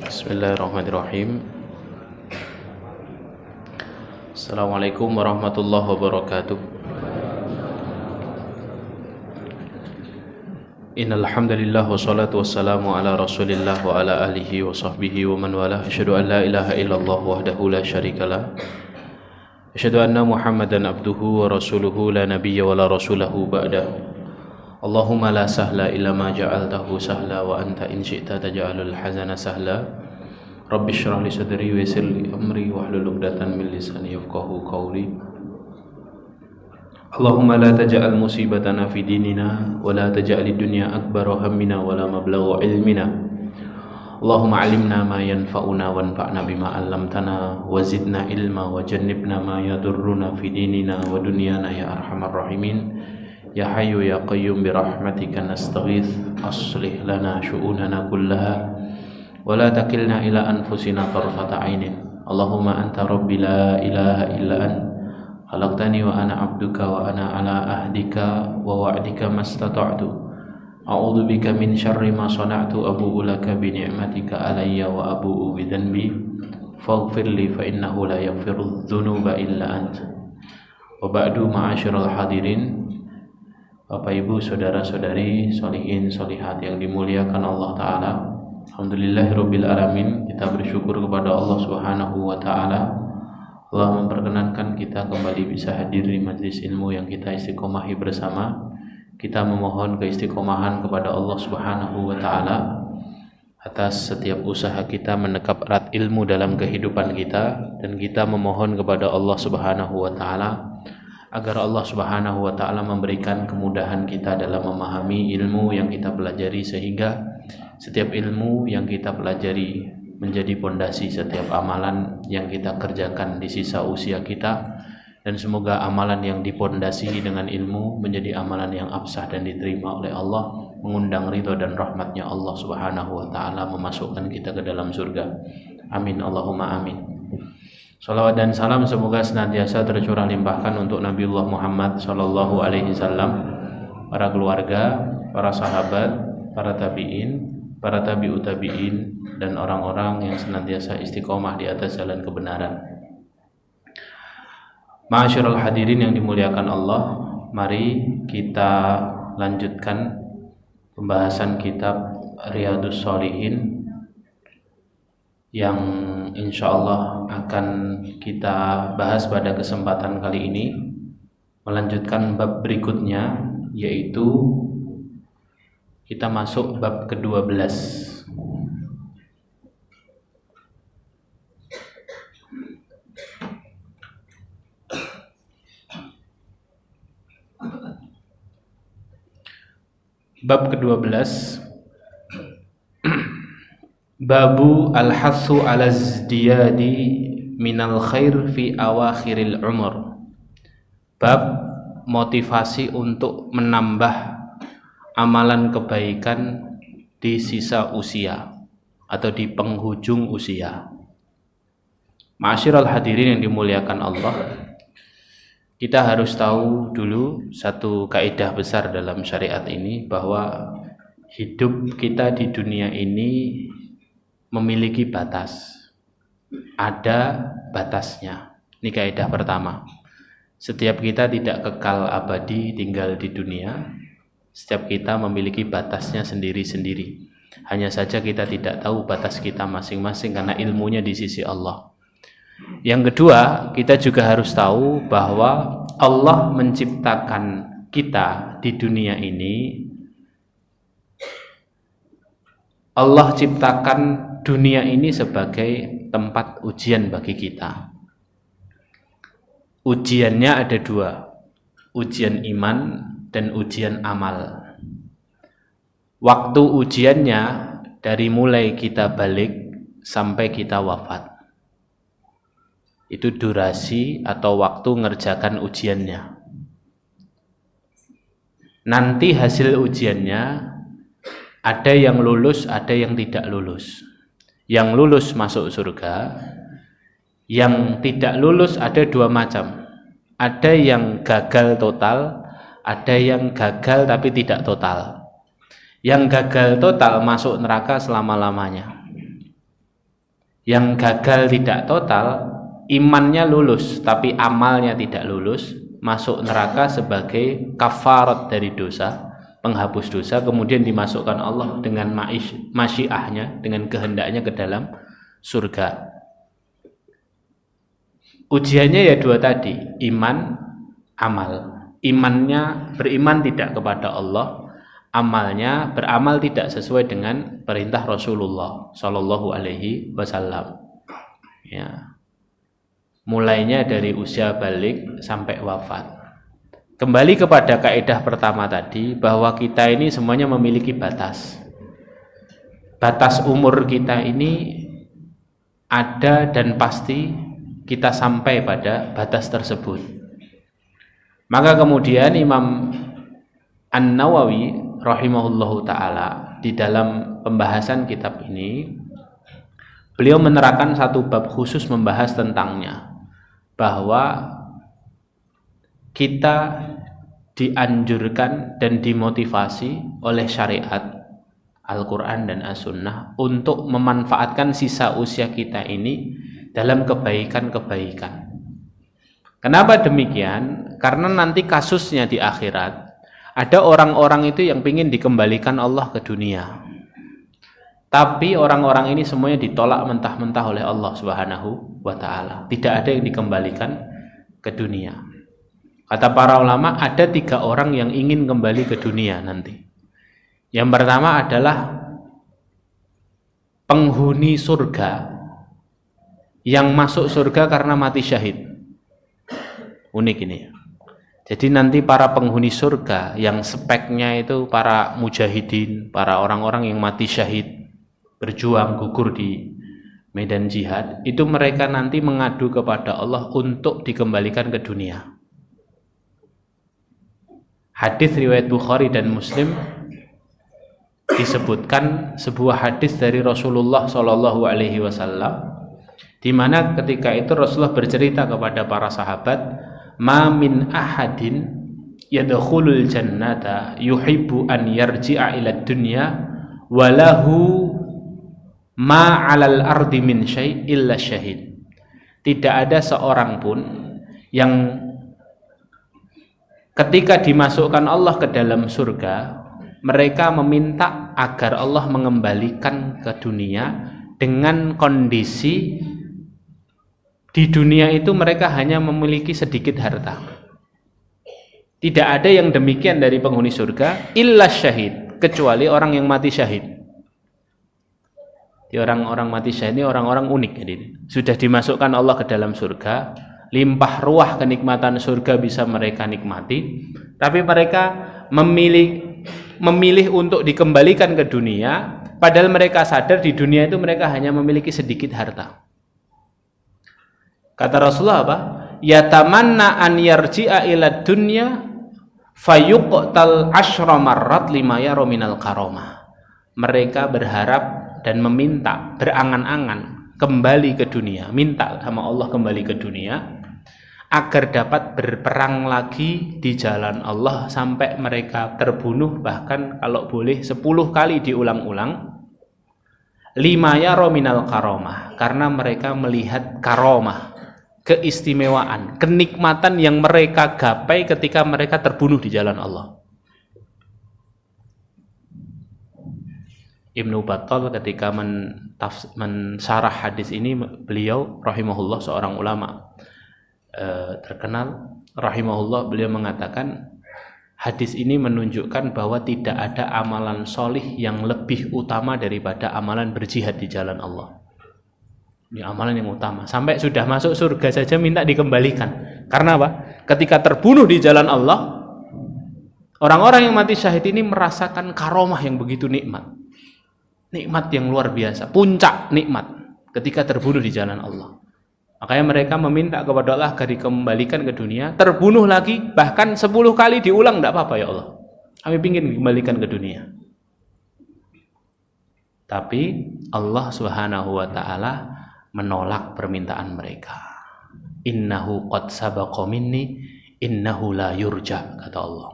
Bismillahirrahmanirrahim. Assalamualaikum warahmatullahi wabarakatuh. Innal hamdalillah wassalatu wassalamu ala Rasulillah wa ala alihi wa sahbihi wa man walah. Asyhadu an la ilaha illallah wahdahu la syarikalah. Asyhadu anna Muhammadan abduhu wa rasuluhu la nabiyya wa la rasulahu ba'da. Allahumma la sahla illa ma ja'altahu sahla wa anta in syi'ta taj'alul hazana sahla. Rabbi shrah li sadri wa yassir li amri wahlul 'uqdatam min lisani yafqahu qawli. Allahumma la taj'al musibatana fi dinina wa la taj'alid dunya akbara hammina wa la mablagha ilmina. Allahumma 'allimna ma yanfa'una wanfa'na bima 'allamtana wa zidna ilma wa jannibna ma yadurruna fi dinina wa dunyana ya arhamar rahimin. Ya Hayyu ya Qayyum bi rahmatika nastaghith aslih lana syu'unana kullaha wa la takilna ila anfusina tarfata 'ainin. Allahumma anta rabbi la ilaha illa ant khalaqtani wa ana 'abduka wa ana 'ala ahdika wa wa'dika mastata'tu a'udzu bika min syarri ma sana'tu abu'u laka bi ni'matika alayya wa abu'u bi dhanbi faghfir li fa innahu la yaghfiru dzunuba illa ant. Wa ba'du ma'asyiral hadirin, Bapak Ibu saudara-saudari sholihin sholihat yang dimuliakan Allah Ta'ala. Alhamdulillahirabbil alamin, kita bersyukur kepada Allah Subhanahu wa taala. Allah memperkenankan kita kembali bisa hadir di majlis ilmu yang kita istiqomahi bersama. Kita memohon keistiqomahan kepada Allah Subhanahu wa taala atas setiap usaha kita menekap erat ilmu dalam kehidupan kita, dan kita memohon kepada Allah Subhanahu wa taala agar Allah Subhanahu wa taala memberikan kemudahan kita dalam memahami ilmu yang kita pelajari, sehingga setiap ilmu yang kita pelajari menjadi pondasi setiap amalan yang kita kerjakan di sisa usia kita, dan semoga amalan yang dipondasi dengan ilmu menjadi amalan yang absah dan diterima oleh Allah, mengundang ridho dan rahmatnya Allah Subhanahu wa taala, memasukkan kita ke dalam surga. Amin Allahumma amin. Salawat dan salam semoga senantiasa tercurah limpahkan untuk Nabiullah Muhammad sallallahu alaihi wasallam, para keluarga, para sahabat, para tabi'in, para tabi'ut tabi'in, dan orang-orang yang senantiasa istiqomah di atas jalan kebenaran. Ma'asyiral hadirin yang dimuliakan Allah, mari kita lanjutkan pembahasan kitab Riyadhus Shalihin yang insyaallah akan kita bahas pada kesempatan kali ini, melanjutkan bab berikutnya, yaitu kita masuk bab ke-12. Bab ke-12, Babu al-hassu ala zdiyadi minal khair fi awakhiril umur. Bab motivasi untuk menambah amalan kebaikan di sisa usia atau di penghujung usia. Ma'asyiral hadirin yang dimuliakan Allah, kita harus tahu dulu satu kaidah besar dalam syariat ini, bahwa hidup kita di dunia ini memiliki batas, ada batasnya. Ini kaidah pertama. Setiap kita tidak kekal abadi tinggal di dunia. Setiap kita memiliki batasnya sendiri-sendiri. Hanya saja kita tidak tahu batas kita masing-masing karena ilmunya di sisi Allah. Yang kedua, kita juga harus tahu bahwa Allah menciptakan kita di dunia ini. Allah ciptakan dunia ini sebagai tempat ujian bagi kita. Ujiannya ada dua, ujian iman dan ujian amal. Waktu ujiannya dari mulai kita balik sampai kita wafat. Itu durasi atau waktu ngerjakan ujiannya. Nanti hasil ujiannya, ada yang lulus, ada yang tidak lulus. Yang lulus masuk surga, yang tidak lulus ada dua macam. Ada yang gagal total, ada yang gagal tapi tidak total. Yang gagal total masuk neraka selama-lamanya. Yang gagal tidak total, imannya lulus tapi amalnya tidak lulus, masuk neraka sebagai kafarat dari dosa, penghapus dosa, kemudian dimasukkan Allah dengan masyiahnya, dengan kehendaknya ke dalam surga. Ujiannya ya dua tadi, iman, amal. Imannya beriman tidak kepada Allah, amalnya beramal tidak sesuai dengan perintah Rasulullah Shallallahu Alaihi Wasallam. Ya, mulainya dari usia balik sampai wafat. Kembali kepada kaidah pertama tadi, bahwa kita ini semuanya memiliki batas. Batas umur kita ini ada dan pasti kita sampai pada batas tersebut. Maka kemudian Imam An-Nawawi rahimahullahu ta'ala di dalam pembahasan kitab ini, beliau menerapkan satu bab khusus membahas tentangnya, bahwa kita dianjurkan dan dimotivasi oleh syariat Al-Quran dan As-Sunnah untuk memanfaatkan sisa usia kita ini dalam kebaikan-kebaikan. Kenapa demikian? Karena nanti kasusnya di akhirat, ada orang-orang itu yang ingin dikembalikan Allah ke dunia. Tapi orang-orang ini semuanya ditolak mentah-mentah oleh Allah Subhanahu wa ta'ala. Tidak ada yang dikembalikan ke dunia. Kata para ulama, ada 3 orang yang ingin kembali ke dunia nanti. Yang pertama adalah penghuni surga yang masuk surga karena mati syahid. Unik ini. Jadi nanti para penghuni surga yang speknya itu para mujahidin, para orang-orang yang mati syahid, berjuang gugur di medan jihad, itu mereka nanti mengadu kepada Allah untuk dikembalikan ke dunia. Hadis riwayat Bukhari dan Muslim disebutkan sebuah hadis dari Rasulullah Shallallahu Alaihi Wasallam, di mana ketika itu Rasulullah bercerita kepada para sahabat, ma min ahadin yadkhulul jannata yuhibbu an yarji'a ila dunya walahu ma 'alal ardi min syai' illa syahid. Tidak ada seorang pun yang ketika dimasukkan Allah ke dalam surga, mereka meminta agar Allah mengembalikan ke dunia dengan kondisi di dunia itu mereka hanya memiliki sedikit harta. Tidak ada yang demikian dari penghuni surga illa syahid, kecuali orang yang mati syahid. Di orang-orang mati syahid ini orang-orang unik. Jadi sudah dimasukkan Allah ke dalam surga, limpah ruah kenikmatan surga bisa mereka nikmati, tapi mereka memilih untuk dikembalikan ke dunia, padahal mereka sadar di dunia itu mereka hanya memiliki sedikit harta. Kata Rasulullah apa? Yatamanna an yarji'a ila dunya fayuqtal asyra marrat lima yara minal karomah. Mereka berharap dan meminta, berangan-angan kembali ke dunia, minta sama Allah kembali ke dunia agar dapat berperang lagi di jalan Allah sampai mereka terbunuh, bahkan kalau boleh 10 kali diulang-ulang. Lima yara minal karomah, karena mereka melihat karomah, keistimewaan, kenikmatan yang mereka gapai ketika mereka terbunuh di jalan Allah. Ibnu Battal ketika mensyarah hadis ini, beliau rahimahullah seorang ulama terkenal rahimahullah, beliau mengatakan hadis ini menunjukkan bahwa tidak ada amalan solih yang lebih utama daripada amalan berjihad di jalan Allah. Ini amalan yang utama. Sampai sudah masuk surga saja minta dikembalikan. Karena apa? Ketika terbunuh di jalan Allah, orang-orang yang mati syahid ini merasakan karomah yang begitu nikmat. Nikmat yang luar biasa, puncak nikmat ketika terbunuh di jalan Allah. Makanya mereka meminta kepada Allah agar dikembalikan ke dunia, terbunuh lagi, bahkan 10 kali diulang, tidak apa-apa ya Allah. Kami ingin dikembalikan ke dunia. Tapi Allah Subhanahu wa ta'ala menolak permintaan mereka. Innahu qad sabaqa minni innahu la yurja, kata Allah.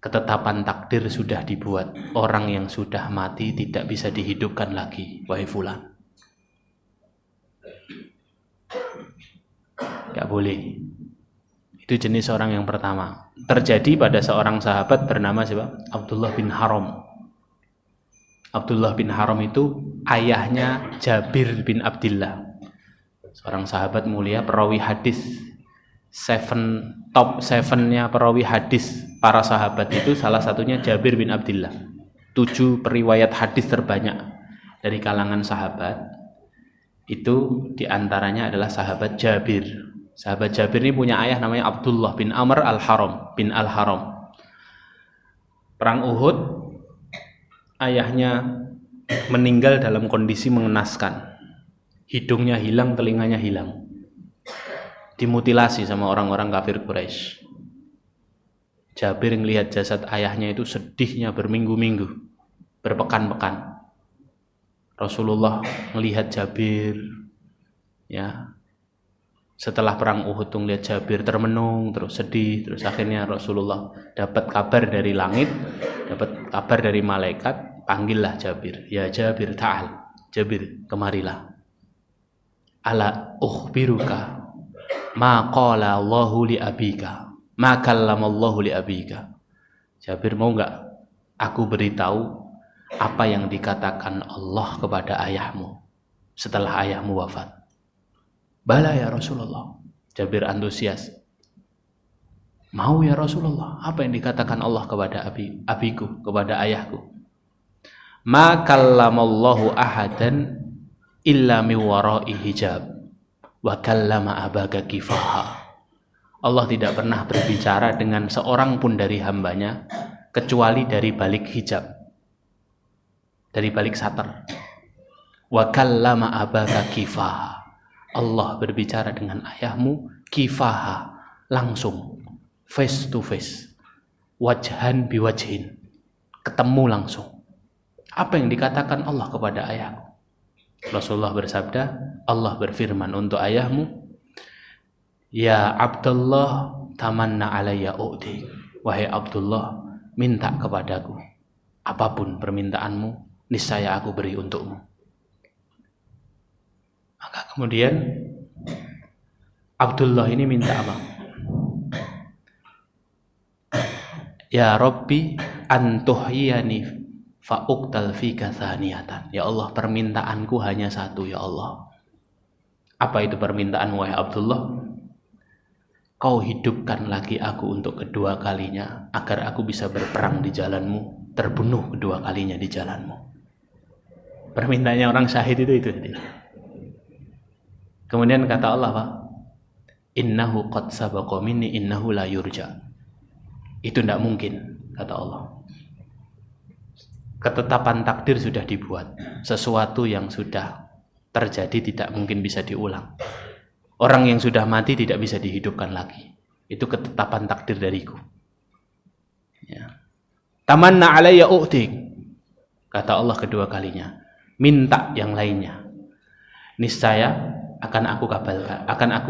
Ketetapan takdir sudah dibuat, orang yang sudah mati tidak bisa dihidupkan lagi, wahai fulan. boleh. Itu jenis orang yang pertama. Terjadi pada seorang sahabat bernama siapa? Abdullah bin Haram. Abdullah bin Haram itu ayahnya Jabir bin Abdillah, seorang sahabat mulia, perawi hadis. Top 7-nya perawi hadis para sahabat itu salah satunya Jabir bin Abdillah. 7 periwayat hadis terbanyak dari kalangan sahabat itu diantaranya adalah sahabat Jabir. Sahabat Jabir ini punya ayah namanya Abdullah bin Amr al-Haram bin al-Haram. Perang Uhud, ayahnya meninggal dalam kondisi mengenaskan. Hidungnya hilang, telinganya hilang. Dimutilasi sama orang-orang kafir Quraisy. Jabir melihat jasad ayahnya itu sedihnya berminggu-minggu, berpekan-pekan. Rasulullah melihat Jabir, ya. Setelah perang Uhud melihat Jabir termenung, terus sedih, terus akhirnya Rasulullah dapat kabar dari langit, dapat kabar dari malaikat, panggillah Jabir. Ya Jabir, ta'al. Jabir, kemarilah. Ala ukhbiruka ma qala Allahu li abika, ma kallama Allahu li abika. Jabir, mau enggak aku beritahu apa yang dikatakan Allah kepada ayahmu setelah ayahmu wafat? Bala ya Rasulullah. Jabir antusias. Mau ya Rasulullah, apa yang dikatakan Allah kepada abiku, kepada ayahku? Ma kallamallahu ahadan illa min wara'i hijab wa kallama abaka kifaha. Allah tidak pernah berbicara dengan seorang pun dari hambanya kecuali dari balik hijab, dari balik satar. Wa kallama abaka kifaha. Allah berbicara dengan ayahmu kifaha, langsung, face to face, wajhan biwajhin, ketemu langsung. Apa yang dikatakan Allah kepada ayahku? Rasulullah bersabda, Allah berfirman untuk ayahmu, ya Abdullah tamanna alayya u'ti. Wahai Abdullah, minta kepadaku apapun permintaanmu, niscaya aku beri untukmu. Maka kemudian Abdullah ini minta apa? Ya Rabbi antuhyani fa'uqtal fika thaniyatan. Ya Allah, permintaanku hanya satu ya Allah. Apa itu permintaan wahai Abdullah? Kau hidupkan lagi aku untuk kedua kalinya agar aku bisa berperang di jalanmu, terbunuh kedua kalinya di jalanmu. Permintaannya orang syahid itu. Kemudian kata Allah, Pak, innahu qad sabaqa minni innahu la yurja. Itu tidak mungkin, kata Allah. Ketetapan takdir sudah dibuat. Sesuatu yang sudah terjadi tidak mungkin bisa diulang. Orang yang sudah mati tidak bisa dihidupkan lagi. Itu ketetapan takdir dariku. Ya. Tamanna alayya u'tik. Kata Allah kedua kalinya. Minta yang lainnya. Niscaya akan aku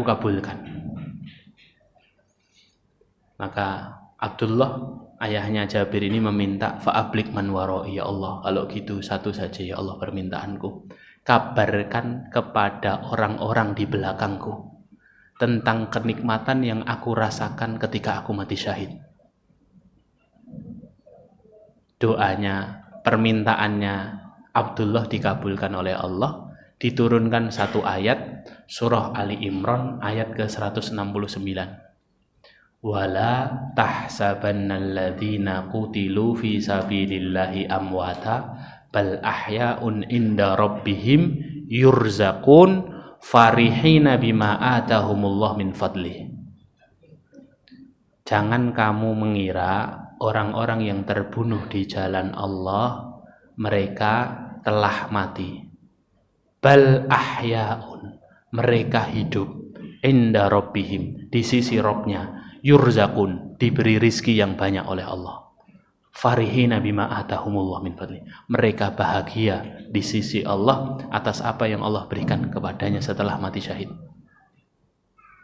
kabulkan. Maka Abdullah, ayahnya Jabir ini meminta fa'ablik man wara'i, ya Allah, kalau gitu satu saja ya Allah permintaanku. Kabarkan kepada orang-orang di belakangku tentang kenikmatan yang aku rasakan ketika aku mati syahid. Doanya, permintaannya Abdullah dikabulkan oleh Allah. Diturunkan satu ayat, surah Ali Imran ayat ke-169. Wala tahsabannal ladzina qutilu fi sabilillahi amwata bal ahya'un inda rabbihim yurzaqun farihina bima atahumullah min fadlih. Jangan kamu mengira orang-orang yang terbunuh di jalan Allah mereka telah mati. Bal ahya'un, mereka hidup, inda rabbihim, di sisi Rabbnya, yurzaqun, diberi rizki yang banyak oleh Allah. Farihina bima atahumullah min fadli, mereka bahagia di sisi Allah atas apa yang Allah berikan kepadanya setelah mati syahid.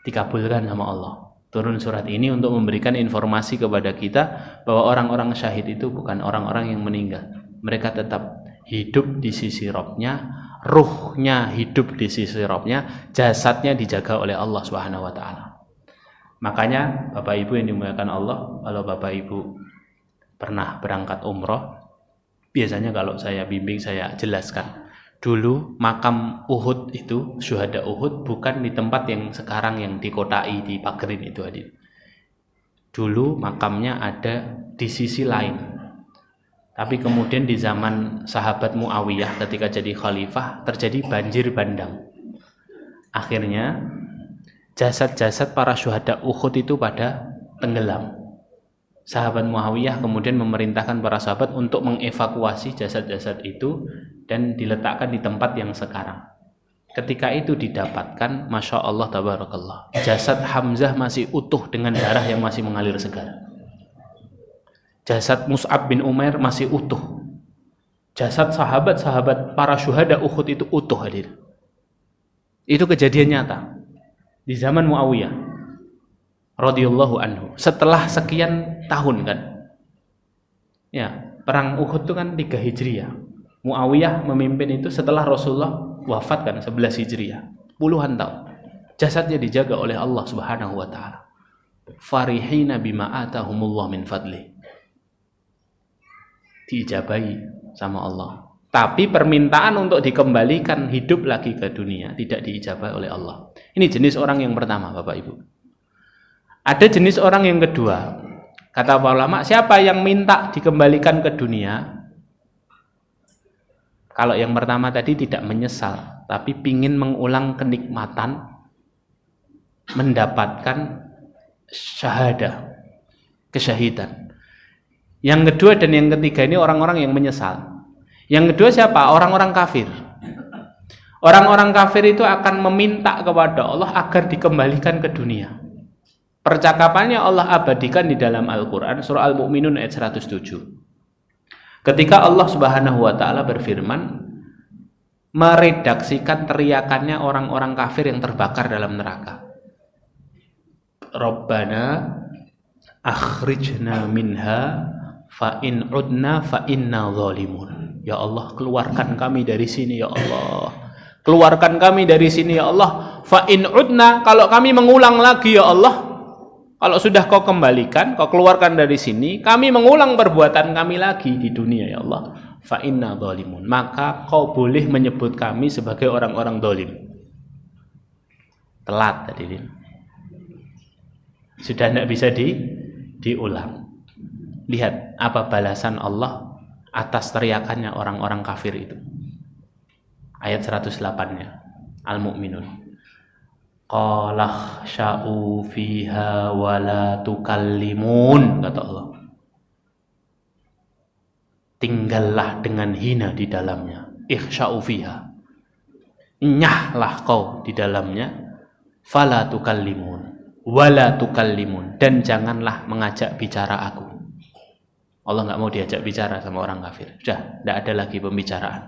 Dikabulkan sama Allah. Turun surat ini untuk memberikan informasi kepada kita bahwa orang-orang syahid itu bukan orang-orang yang meninggal. Mereka tetap hidup di sisi Rabbnya, ruhnya hidup di sisi Rabbnya, jasadnya dijaga oleh Allah Subhanahu wa taala. Makanya Bapak Ibu yang dimuliakan Allah, kalau Bapak Ibu pernah berangkat umroh, biasanya kalau saya bimbing saya jelaskan, dulu makam Uhud itu, syuhada Uhud bukan di tempat yang sekarang yang dikotai, dipagerin itu hadir. Dulu makamnya ada di sisi lain. Tapi kemudian di zaman sahabat Muawiyah ketika jadi khalifah terjadi banjir bandang. Akhirnya jasad-jasad para syuhada Uhud itu pada tenggelam. Sahabat Muawiyah kemudian memerintahkan para sahabat untuk mengevakuasi jasad-jasad itu dan diletakkan di tempat yang sekarang. Ketika itu didapatkan, Masya Allah tabarakallah, jasad Hamzah masih utuh dengan darah yang masih mengalir segar. Jasad Mus'ab bin Umair masih utuh. Jasad sahabat-sahabat para syuhada Uhud itu utuh hadir. Itu kejadian nyata di zaman Muawiyah radhiyallahu anhu. Setelah sekian tahun kan. Ya, perang Uhud itu kan 3 Hijriah. Muawiyah memimpin itu setelah Rasulullah wafat kan 11 Hijriah. Puluhan tahun. Jasadnya dijaga oleh Allah Subhanahu wa taala. Farihina bima atahumullah min fadli. Diijabahi sama Allah. Tapi permintaan untuk dikembalikan hidup lagi ke dunia tidak diijabahi oleh Allah. Ini jenis orang yang pertama, Bapak Ibu. Ada jenis orang yang kedua. Kata para ulama, siapa yang minta dikembalikan ke dunia? Kalau yang pertama tadi tidak menyesal, tapi pingin mengulang kenikmatan mendapatkan syahadah, kesyahidan. Yang kedua dan yang ketiga ini orang-orang yang menyesal. Yang kedua siapa? Orang-orang kafir. Orang-orang kafir itu akan meminta kepada Allah agar dikembalikan ke dunia. Percakapannya Allah abadikan di dalam Al-Quran, surah Al-Mu'minun ayat 107. Ketika Allah Subhanahu wa ta'ala berfirman, meredaksikan teriakannya orang-orang kafir yang terbakar dalam neraka. Rabbana akhrijna minha fa in udna fa inna zalimun. Ya Allah, keluarkan kami dari sini ya Allah. Keluarkan kami dari sini ya Allah. Fa in udna, kalau kami mengulang lagi ya Allah. Kalau sudah kau kembalikan, kau keluarkan dari sini, kami mengulang perbuatan kami lagi di dunia ya Allah. Fa inna zalimun. Maka kau boleh menyebut kami sebagai orang-orang zalim. Telat tadi. Sudah tidak bisa diulang. Lihat apa balasan Allah atas teriakannya orang-orang kafir itu. Ayat 108-nya Al-Mu'minun. Qalah sya'u fiha wa la tukallimun, kata Allah. Tinggallah dengan hina di dalamnya. Ikhsya'u fiha. Nyahlah kau di dalamnya. Fala tukallimun. Wala tukallimun. Dan janganlah mengajak bicara aku. Allah nggak mau diajak bicara sama orang kafir. Sudah, tidak ada lagi pembicaraan.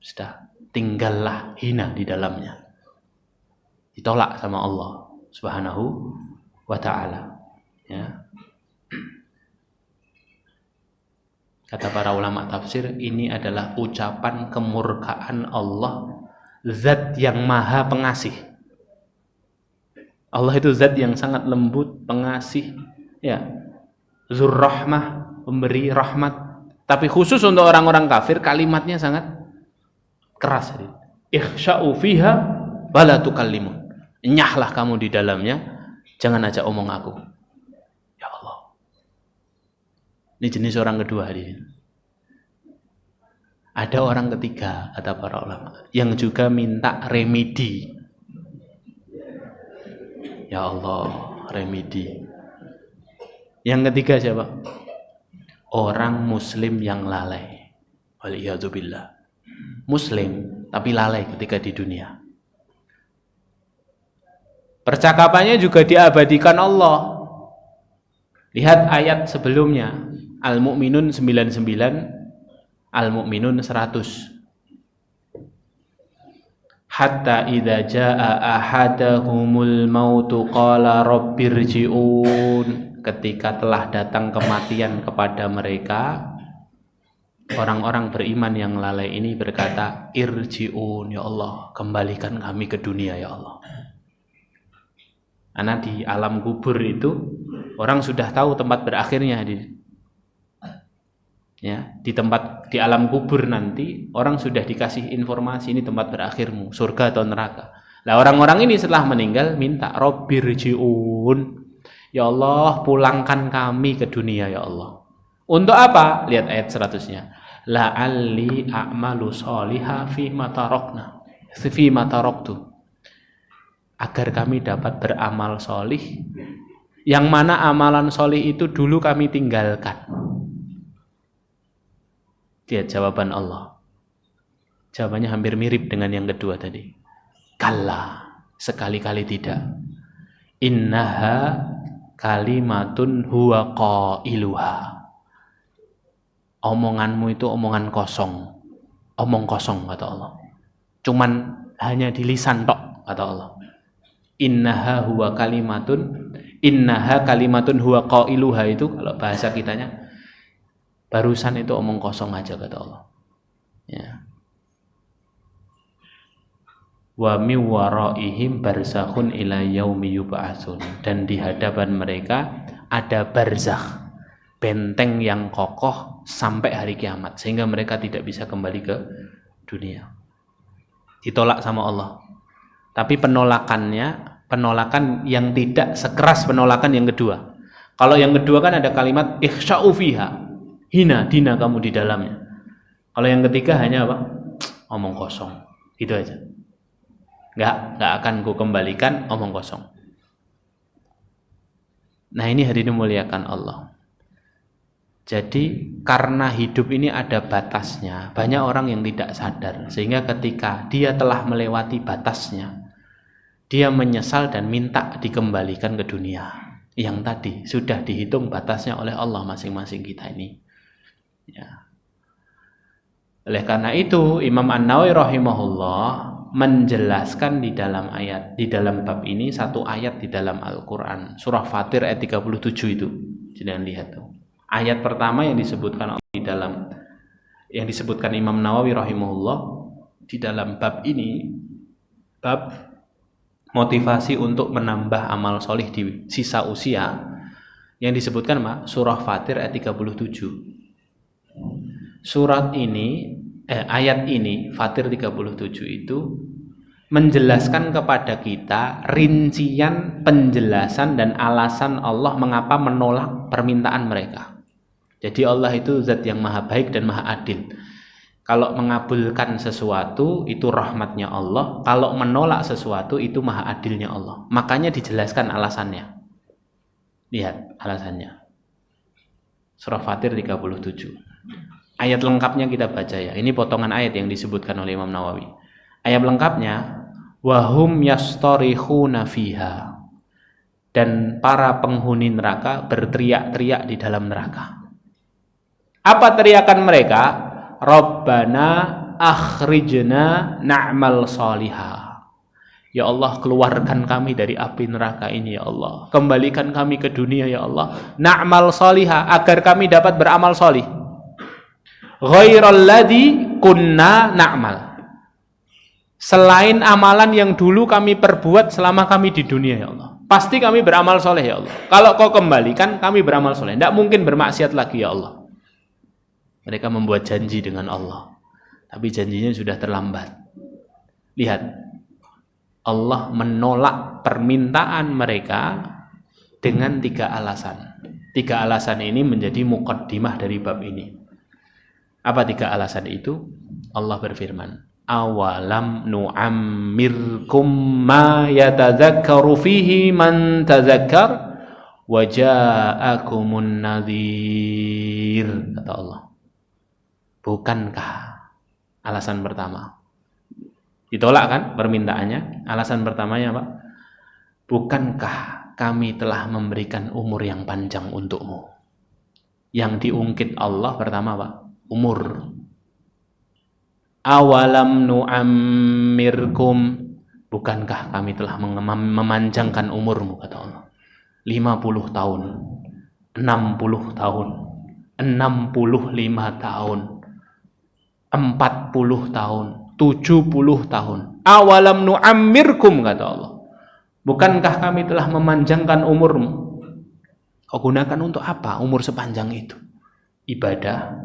Sudah, tinggallah hina di dalamnya. Ditolak sama Allah Subhanahu wa ta'ala. Ya. Kata para ulama tafsir, ini adalah ucapan kemurkaan Allah, zat yang maha pengasih. Allah itu zat yang sangat lembut, pengasih, ya, Dzur-Rahmah, pemberi rahmat. Tapi khusus untuk orang-orang kafir kalimatnya sangat keras. Ikhsya'u fiha wala tukallimun. Nyahlah kamu di dalamnya, jangan ajak omong aku. Ya Allah. Ini jenis orang kedua hadirin. Ada orang ketiga, kata para ulama, yang juga minta remedi. Ya Allah, remedi. Yang ketiga siapa? Orang muslim yang lalai. Waliyadzubillah. Muslim tapi lalai ketika di dunia. Percakapannya juga diabadikan Allah. Lihat ayat sebelumnya, Al-Mu'minun 99, Al-Mu'minun 100. Hatta idza jaa ahadahumul mautu qala rabbirji'un. Ketika telah datang kematian kepada mereka, orang-orang beriman yang lalai ini berkata, irji'un, ya Allah, kembalikan kami ke dunia ya Allah. Karena di alam kubur itu orang sudah tahu tempat berakhirnya di tempat di alam kubur nanti orang sudah dikasih informasi ini tempat berakhirmu, surga atau neraka. Lah orang-orang ini setelah meninggal minta Rabbirji'un, ya Allah pulangkan kami ke dunia ya Allah. Untuk apa? Lihat ayat 100-nya. La'alli a'malu sholiha fi ma taraktu. Agar kami dapat beramal solih, yang mana amalan solih itu dulu kami tinggalkan. Lihat jawaban Allah. Jawabannya hampir mirip dengan yang kedua tadi. Kalla, sekali-kali tidak. Innaha kalimatun huwa qailuha. Omonganmu itu omongan kosong. Omong kosong kata Allah. Cuman hanya di lisan tok kata Allah. Innaha kalimatun huwa qailuha itu kalau bahasa kitanya barusan itu omong kosong aja kata Allah. Ya. Wa mi waraihim barzakhun ila yaumi yub'atsun, dan di hadapan mereka ada barzakh, benteng yang kokoh sampai hari kiamat sehingga mereka tidak bisa kembali ke dunia. Ditolak sama Allah. Tapi penolakan yang tidak sekeras penolakan yang kedua. Kalau yang kedua kan ada kalimat ikhsya'u fiha, hina dina kamu di dalamnya. Kalau yang ketiga hanya apa? Omong kosong. Gitu aja. Enggak akan ku kembalikan, omong kosong. Nah, ini hadirin muliakan Allah. Jadi karena hidup ini ada batasnya, banyak orang yang tidak sadar, sehingga ketika dia telah melewati batasnya, dia menyesal dan minta dikembalikan ke dunia yang tadi sudah dihitung batasnya oleh Allah masing-masing kita ini. Ya. Oleh karena itu Imam An-Nawawi rahimahullah menjelaskan di dalam bab ini satu ayat di dalam Al-Quran, surah Fatir ayat 37 itu. Jangan lihat tuh. Ayat pertama yang disebutkan disebutkan Imam Nawawi rahimahullah di dalam bab ini, bab motivasi untuk menambah amal solih di sisa usia, yang disebutkan surah Fatir ayat 37. Ayat ini Fatir 37 itu menjelaskan kepada kita rincian penjelasan dan alasan Allah mengapa menolak permintaan mereka. Jadi Allah itu zat yang maha baik dan maha adil. Kalau mengabulkan sesuatu itu rahmatnya Allah, kalau menolak sesuatu itu maha adilnya Allah. Makanya dijelaskan alasannya. Lihat alasannya. Surah Fatir 37. Ayat lengkapnya kita baca ya. Ini potongan ayat yang disebutkan oleh Imam Nawawi. Ayat lengkapnya, wahum yastarihuna fiha, dan para penghuni neraka berteriak-teriak di dalam neraka. Apa teriakan mereka? Rabbana akhrijna na'mal salihah. Ya Allah, keluarkan kami dari api neraka ini ya Allah. Kembalikan kami ke dunia ya Allah. Na'mal salihah, agar kami dapat beramal salih. Ghairal ladzi kunna na'mal. Selain amalan yang dulu kami perbuat selama kami di dunia ya Allah. Pasti kami beramal soleh ya Allah. Kalau kau kembalikan kami beramal soleh. Tidak mungkin bermaksiat lagi ya Allah. Mereka membuat janji dengan Allah, tapi janjinya sudah terlambat. Lihat, Allah menolak permintaan mereka dengan 3 alasan. 3 alasan ini menjadi muqaddimah dari bab ini. Apa 3 alasan itu? Allah berfirman, awalam nu'ammirkum ma yatadzakkaru fihi man tazakkar wa ja'akumun nadhir, kata Allah. Bukankah, alasan pertama ditolak kan permintaannya, alasan pertamanya apa? Bukankah kami telah memberikan umur yang panjang untukmu? Yang diungkit Allah pertama apa? Umur. Awalam nu'ammirkum, bukankah kami telah memanjangkan umurmu, kata Allah. 50 tahun, 60 tahun, 65 tahun, 40 tahun, 70 tahun. Awalam nu'ammirkum, kata Allah. Bukankah kami telah memanjangkan umurmu? Kau gunakan untuk apa umur sepanjang itu? Ibadah,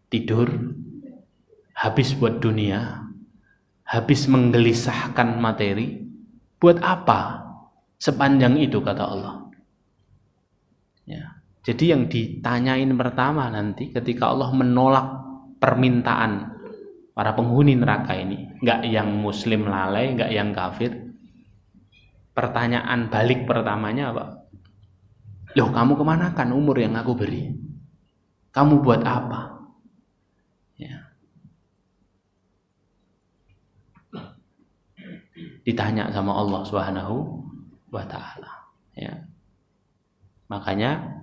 tidur, habis buat dunia, habis menggelisahkan materi. Buat apa sepanjang itu, kata Allah. Ya. Jadi yang ditanyain pertama nanti ketika Allah menolak permintaan para penghuni neraka ini, nggak yang muslim lalai, nggak yang kafir. Pertanyaan balik pertamanya apa? Loh, kamu kemanakan umur yang aku beri? Kamu buat apa? Ya. Ditanya sama Allah Subhanahu wa ta'ala. Ya. Makanya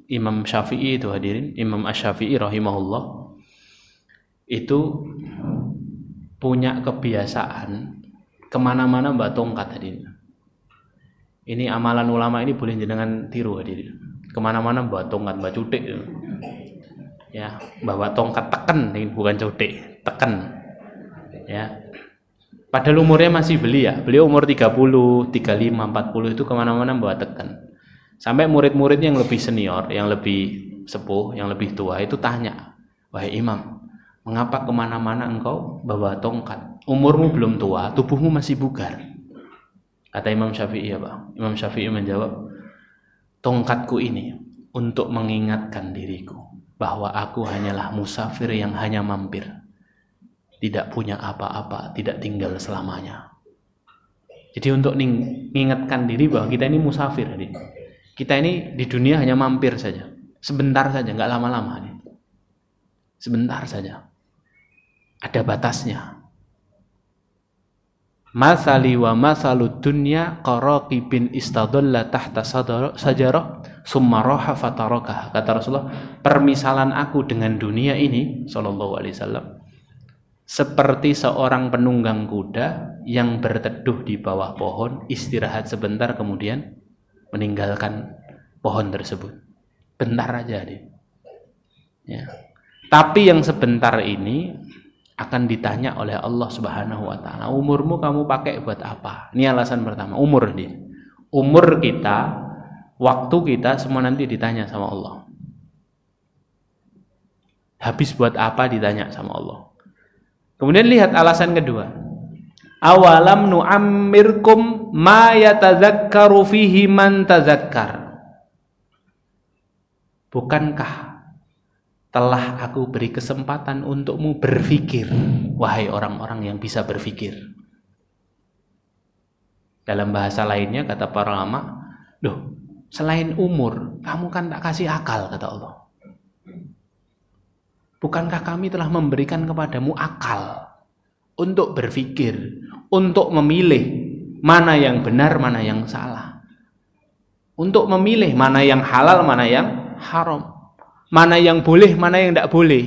Imam Syafi'i itu hadirin, Imam Asy-Syafi'i rahimahullah itu punya kebiasaan kemana-mana bawa tongkat hadirin. Ini amalan ulama ini boleh jenengan tiru hadirin. Kemana-mana bawa tongkat, bawa cutik. Ya, bawa tongkat teken, bukan cutik, teken. Ya. Padahal umurnya masih belia. Beliau umur 30, 35, 40 itu kemana-mana bawa teken. Sampai murid-murid yang lebih senior, yang lebih sepuh, yang lebih tua itu tanya, wahai imam, mengapa kemana-mana engkau bawa tongkat? Umurmu belum tua, tubuhmu masih bugar. Kata Imam Syafi'i apa? Imam Syafi'i menjawab, tongkatku ini untuk mengingatkan diriku bahwa aku hanyalah musafir yang hanya mampir, tidak punya apa-apa, tidak tinggal selamanya. Jadi untuk mengingatkan diri bahwa kita ini musafir. Kita ini di dunia hanya mampir saja. Sebentar saja, nggak lama-lama. Sebentar saja. Ada batasnya. Masali wa masalud dunya qaraqibin istadalla tahta sajarah summa raha fatarakah. Kata Rasulullah, permisalan aku dengan dunia ini sallallahu alaihi wasallam seperti seorang penunggang kuda yang berteduh di bawah pohon, istirahat sebentar kemudian meninggalkan pohon tersebut. Bentar aja deh. Ya. Tapi yang sebentar ini akan ditanya oleh Allah Subhanahu wa taala, umurmu kamu pakai buat apa? Ini alasan pertama, umur dia. Umur kita, waktu kita semua nanti ditanya sama Allah. Habis buat apa ditanya sama Allah. Kemudian lihat alasan kedua. Awalam nu'ammirkum ma yatadzakkaru fihi man tazakkar. Bukankah telah aku beri kesempatan untukmu berpikir, wahai orang-orang yang bisa berpikir. Dalam bahasa lainnya kata para ulama, loh, selain umur, kamu kan tak kasih akal, kata Allah. Bukankah kami telah memberikan kepadamu akal untuk berpikir, untuk memilih mana yang benar, mana yang salah, untuk memilih mana yang halal, mana yang haram, mana yang boleh, mana yang tidak boleh.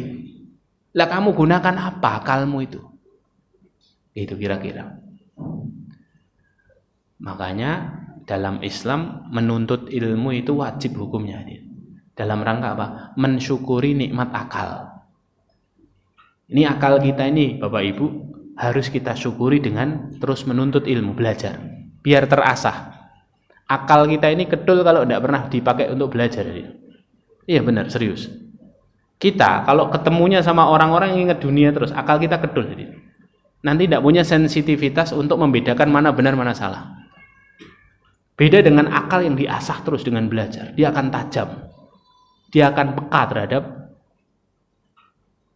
Lah kamu gunakan apa akalmu itu? Itu kira-kira. Makanya dalam Islam menuntut ilmu itu wajib hukumnya. Dalam rangka apa? Mensyukuri nikmat akal. Ini akal kita ini Bapak Ibu harus kita syukuri dengan terus menuntut ilmu, belajar. Biar terasah. Akal kita ini kedul kalau tidak pernah dipakai untuk belajar. Iya benar, serius. Kita kalau ketemunya sama orang-orang yang ingat dunia terus, akal kita kedul. Nanti tidak punya sensitivitas untuk membedakan mana benar, mana salah. Beda dengan akal yang diasah terus dengan belajar. Dia akan tajam. Dia akan peka terhadap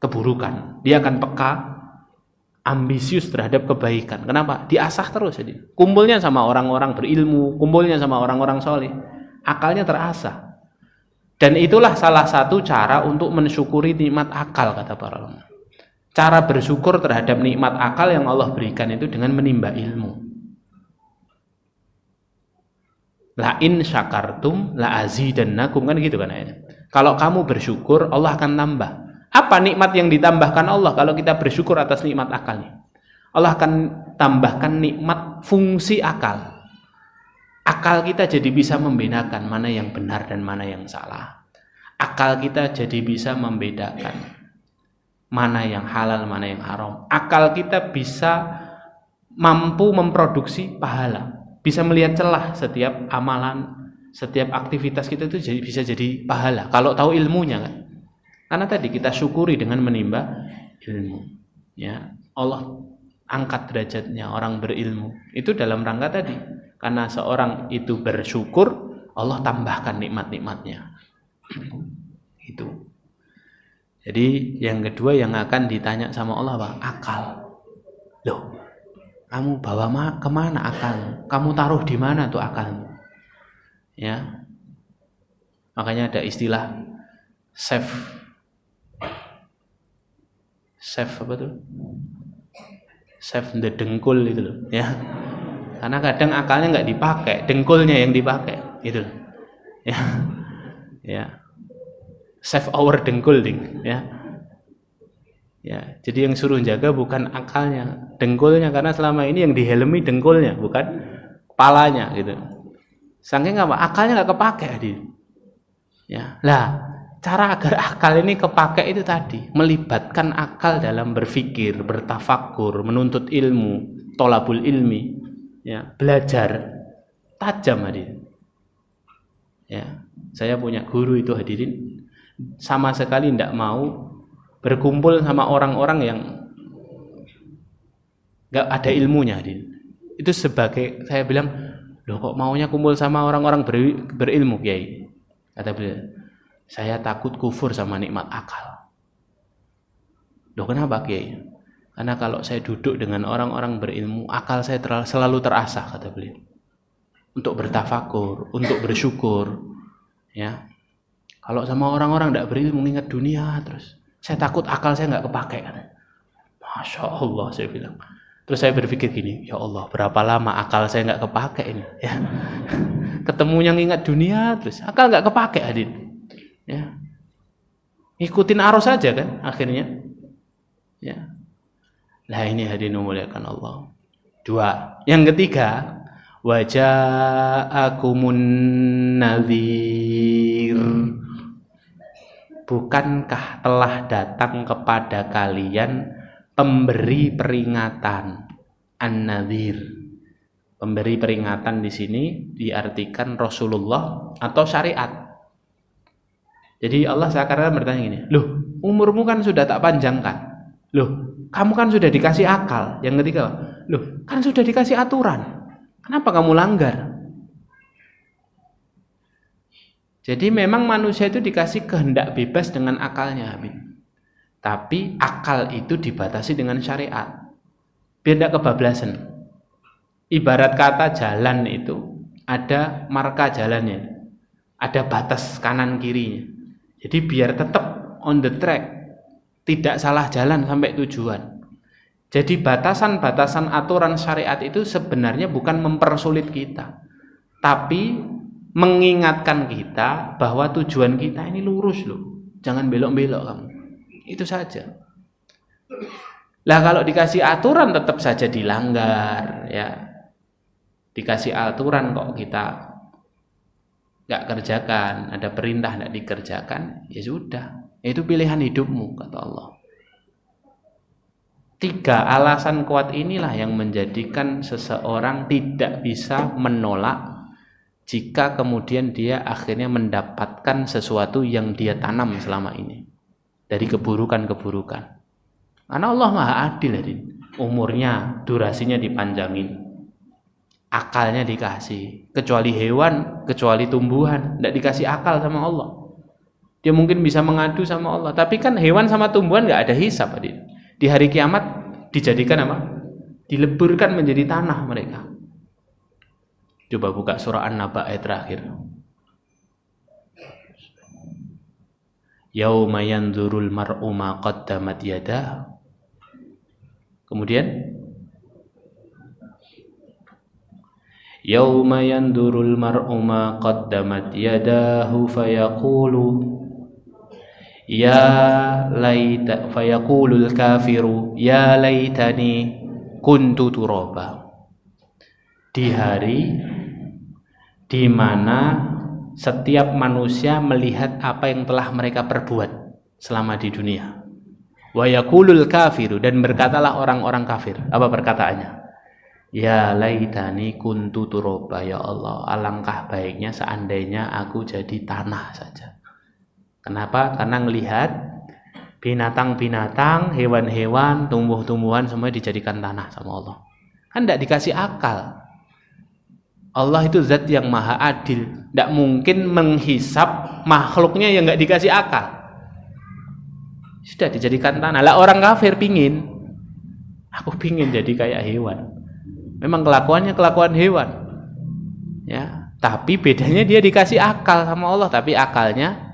keburukan. Dia akan peka, ambisius terhadap kebaikan. Kenapa? Diasah terus. Kumpulnya sama orang-orang berilmu, kumpulnya sama orang-orang soleh. Akalnya terasah. Dan itulah salah satu cara untuk mensyukuri nikmat akal, kata para ulama. Cara bersyukur terhadap nikmat akal yang Allah berikan itu dengan menimba ilmu. La in syakartum la azidannakum, kan gitu kan ayatnya. Kalau kamu bersyukur, Allah akan tambah. Apa nikmat yang ditambahkan Allah kalau kita bersyukur atas nikmat akalnya? Allah akan tambahkan nikmat fungsi akal. Akal kita jadi bisa membedakan mana yang benar dan mana yang salah. Akal kita jadi bisa membedakan mana yang halal, mana yang haram. Akal kita bisa mampu memproduksi pahala. bisa melihat celah setiap amalan, setiap aktivitas kita itu bisa jadi pahala kalau tahu ilmunya kan. Karena tadi kita syukuri dengan menimba ilmu. Ya, Allah angkat derajatnya orang berilmu. Itu dalam rangka tadi. Karena seorang itu bersyukur, Allah tambahkan nikmat-nikmatnya. Itu. Jadi yang kedua yang akan ditanya sama Allah apa? Akal. Loh, kamu bawa kemana akal? Kamu taruh di mana tuh akalmu? Ya, makanya ada istilah save apa tuh? Save the dengkul itu loh, ya. Karena kadang akalnya nggak dipakai, dengkulnya yang dipakai, gitu loh. Ya, ya. Save our dengkul, ding, ya. Ya, jadi yang suruh jaga bukan akalnya, dengkulnya, karena selama ini yang dihelmi dengkulnya, bukan kepalanya, gitu. Saking apa? Akalnya nggak kepake, Adit. Ya, lah cara agar akal ini kepake itu tadi, melibatkan akal dalam berpikir, bertafakur, menuntut ilmu, tolabul ilmi, ya, belajar tajam, Adit. Ya, saya punya guru itu, hadirin, sama sekali tidak mau berkumpul sama orang-orang yang nggak ada ilmunya, Adit. Itu sebagai, saya bilang, loh kok maunya kumpul sama orang-orang berilmu, Kiai? Kata beliau, saya takut kufur sama nikmat akal. Loh kenapa, Kiai? Karena kalau saya duduk dengan orang-orang berilmu, akal saya selalu terasah, kata beliau, untuk bertafakur, untuk bersyukur. Ya, kalau sama orang-orang tidak berilmu, ingat dunia terus, saya takut akal saya nggak kepake. Masya Allah, saya bilang. Terus saya berpikir gini, ya Allah, berapa lama akal saya nggak kepake ini? Ya, ketemunya ngingat dunia terus, akal nggak kepake, Adit. Ya, ikutin arus saja kan, akhirnya. Ya, lah ini hadirin memuliakan Allah. Dua, yang ketiga, waja'akumun nadhir. Bukankah telah datang kepada kalian pemberi peringatan? An-nadhir. Pemberi peringatan di sini diartikan Rasulullah atau syariat. Jadi Allah seakan-akan bertanya gini, loh, umurmu kan sudah tak panjangkan. Loh, kamu kan sudah dikasih akal. Yang ketiga, loh, kan sudah dikasih aturan. Kenapa kamu langgar? Jadi memang manusia itu dikasih kehendak bebas dengan akalnya, Amin. Tapi akal itu dibatasi dengan syariat. Biar tidak kebablasan. Ibarat kata jalan itu ada marka jalannya, ada batas kanan kirinya. Jadi biar tetap on the track, tidak salah jalan sampai tujuan. Jadi batasan-batasan aturan syariat itu sebenarnya bukan mempersulit kita, tapi mengingatkan kita bahwa tujuan kita ini lurus loh, jangan belok-belok kamu. Itu saja. Lah kalau dikasih aturan tetap saja dilanggar, ya. Dikasih aturan kok kita nggak kerjakan, ada perintah nggak dikerjakan, ya sudah, itu pilihan hidupmu, kata Allah. 3 alasan kuat inilah yang menjadikan seseorang tidak bisa menolak jika kemudian dia akhirnya mendapatkan sesuatu yang dia tanam selama ini dari keburukan-keburukan. Karena Allah Maha Adil, umurnya, durasinya dipanjangin, akalnya dikasih. Kecuali hewan, kecuali tumbuhan, tidak dikasih akal sama Allah. Dia mungkin bisa mengadu sama Allah, tapi kan hewan sama tumbuhan nggak ada hisab, Adit. Di hari kiamat dijadikan apa? Dileburkan menjadi tanah mereka. Coba buka surah An-Naba ayat terakhir. Yauma yanzurul mar'u ma qaddamat yadah. Kemudian Yauma yanzurul mar'u ma qaddamat yadahu fayaqulu ya laita, fayaqulul kafiru ya laitani kuntu turaba. Di hari di mana setiap manusia melihat apa yang telah mereka perbuat selama di dunia. Wa yaqulul kafiru, dan berkatalah orang-orang kafir. Apa perkataannya? Ya laitani kuntu turaba, ya Allah, alangkah baiknya seandainya aku jadi tanah saja. Kenapa? Karena ngelihat binatang-binatang, hewan-hewan, tumbuh-tumbuhan semuanya dijadikan tanah sama Allah. Kan tidak dikasih akal. Allah itu zat yang maha adil, tidak mungkin menghisap makhluknya yang nggak dikasih akal. Sudah dijadikan tanah. Lah orang kafir pingin, aku pingin jadi kayak hewan. Memang kelakuannya kelakuan hewan, ya. Tapi bedanya dia dikasih akal sama Allah, tapi akalnya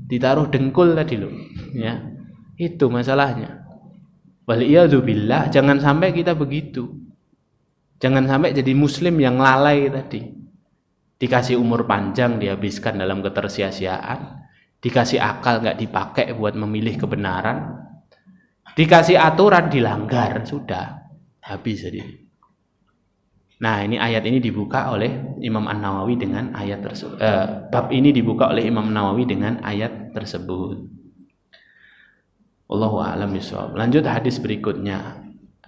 ditaruh dengkul tadi loh, ya. Itu masalahnya. Waliyadzubillah, jangan sampai kita begitu. Jangan sampai jadi muslim yang lalai tadi. Dikasih umur panjang dihabiskan dalam ketersia-siaan, dikasih akal nggak dipakai buat memilih kebenaran, dikasih aturan dilanggar, sudah habis jadi. Nah, ini ayat ini dibuka oleh Imam An-Nawawi dengan ayat tersebut. Bab ini dibuka oleh Imam Nawawi dengan ayat tersebut. Wallahu a'lam bishawab. Lanjut hadis berikutnya.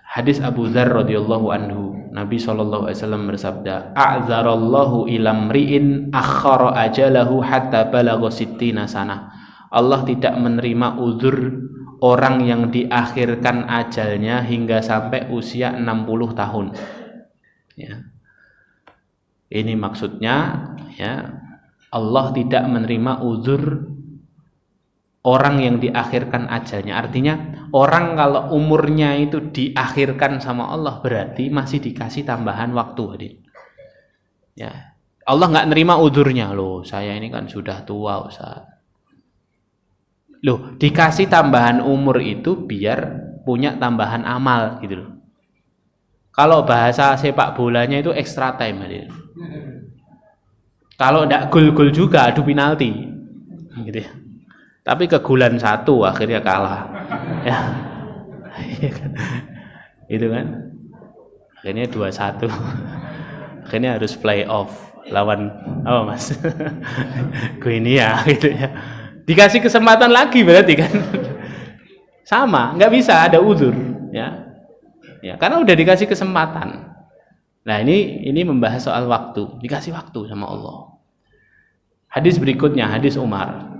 Hadis Abu Dzar radhiyallahu anhu. Nabi SAW bersabda, "A'dzarallahu ila mri'in akhara ajalahu hatta balagha 60 sanah." Allah tidak menerima uzur orang yang diakhirkan ajalnya hingga sampai usia 60 tahun. Ya. Ini maksudnya, ya, Allah tidak menerima uzur orang yang diakhirkan ajalnya. Artinya orang kalau umurnya itu diakhirkan sama Allah berarti masih dikasih tambahan waktu. Ya. Allah nggak nerima uzurnya. Loh, saya ini kan sudah tua, Ustaz. Loh, dikasih tambahan umur itu biar punya tambahan amal gitu loh. Kalau bahasa sepak bolanya itu extra time. Kalau tidak gol-gol juga adu penalti gitu ya. Tapi kegulan 1 akhirnya kalah. Ya. Itu kan. Akhirnya 2-1. Akhirnya harus play off lawan apa Mas? Guinea gitu ya. Dikasih kesempatan lagi berarti kan. Sama, nggak bisa ada uzur, ya. Ya, karena udah dikasih kesempatan. Nah, ini membahas soal waktu, dikasih waktu sama Allah. Hadis berikutnya, hadis Umar.